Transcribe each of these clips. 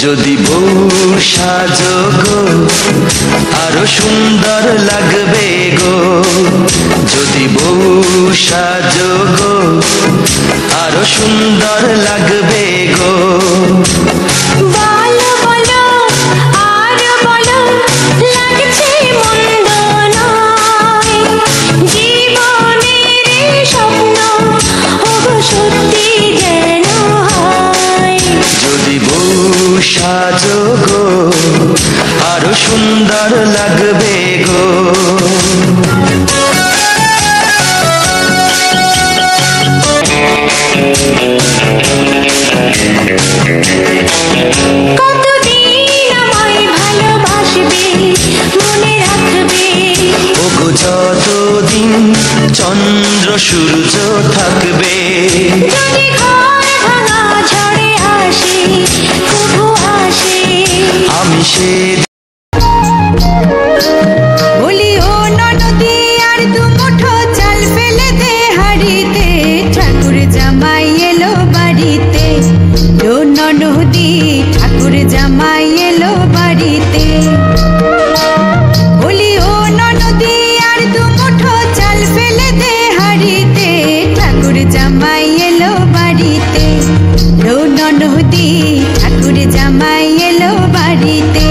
যদি বউ সাজো গো আরো সুন্দর লাগবে গো, যদি বউ সাজো গো আরো সুন্দর লাগবে গো। বলো বলো আর বলো লাগছে মন্দ নয়, জীবনের স্বপ্ন ওগো সত্যি যেন হয়। যদি বউ সাজো গো আরো সুন্দর লাগবে গো। কতদিন আমায় ভালোবাসবে মনে রাখবে, ওগো যতদিন চন্দ্র সূর্য থাকবে। যদি ঘর ভাঙা ঝড়ে আসে কবু আসে, আমি সে বলি ও ননদি আর দু মুঠো চাল ফেলে দে হাড়িতে, ঠাকুর জামাই এলো বাড়িতে। ও ননদি ঠাকুর জামাই এলো বাড়িতে, বলি ও ননদি আর দু মুঠো চাল ফেলে দে হাড়িতে, ঠাকুর জামাই এলো বাড়িতে। ও ননদি ঠাকুর জামাই এলো বাড়িতে।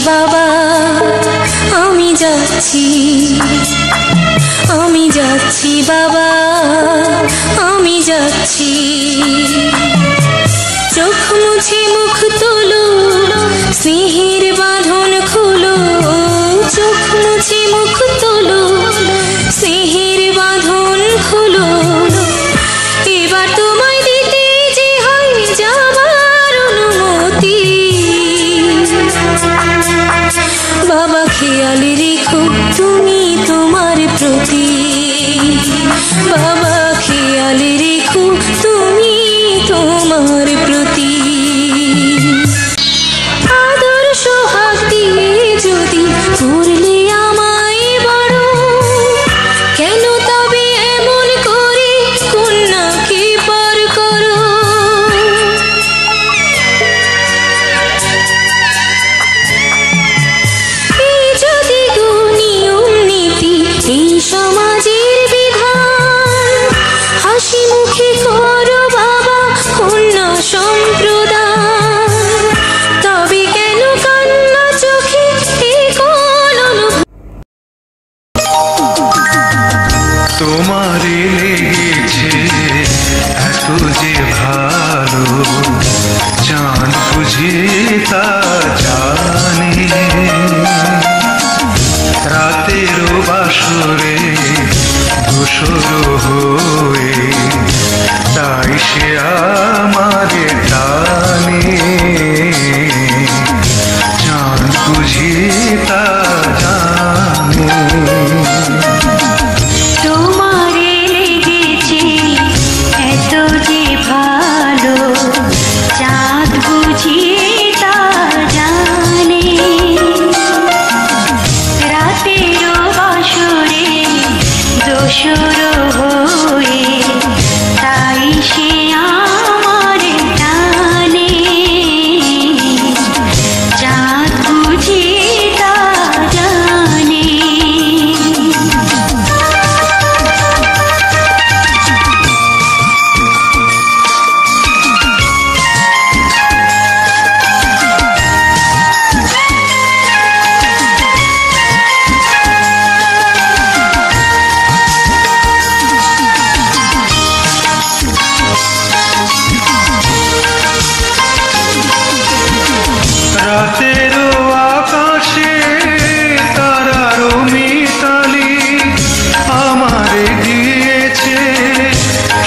বাবা, আমি যাচ্ছি, আমি যাচ্ছি বাবা, আমি যাচ্ছি। চোখ মুছে মুখ তোলো, স্নেহের বাঁধন খোলো, চোখ মুছে মুখ তোলো, স্নেহের বাঁধন খোলো। এবার তোমায় দিতে যে হয় যাবার অনুমতি। বাবা খেয়াল রেখো তুমি তোমার প্রতি, বাবা খেয়াল রেখো তুমি তোমার প্রতি। আদর্শ হাত দিয়ে যদি করলে আমায় বড়, কেন তবে এমন করে কন্যাকে পর করো? এই যদি গো নিয়ম নীতি, এই সমাজের বিধান, হাসি মুখে করো বাবা কন্যা সম্প্রদান, তবে কেন কান্না চোখে এই কোন অনুভূতি? তোমারে লেগেছে এত যে ভালো, চাঁদ বুঝে তা জানে। রাতেরও বাসরে ধূসর হয়ে তাই সে আমারে টানে। চাঁদ বুঝে তা জানে। তোমারে লেগেছে এত যে ভালো, চাঁদ বুঝিয়ে তা জানে। রাতেরও বাসরে দোসর হয়ে তাই সে আমার টানে। চাঁদ বুঝিয়ে তা জানে। রাতেরও আকাশে তারারও মিতালি আমারে দিয়েছে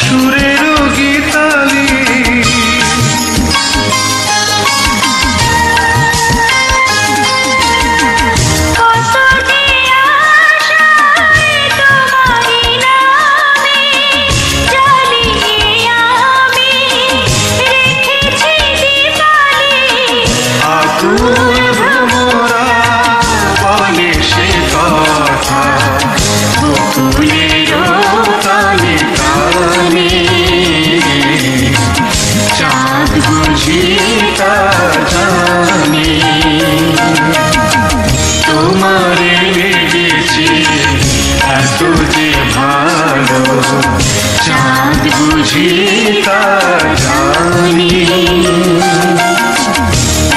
সুরেরও গীতালি। আকুল ভ্রমরা বলে সে কথা, বকুলেরও তালে তালে। চাঁদ বুঝি তা জানে। তোমারে লেগেছে এত যে ভালো, চাঁদ বুঝি তা জানি।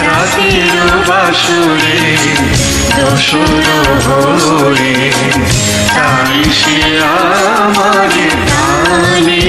রাতেরও বাসরে দোসর হয়ে তাই সে আমারে টানে।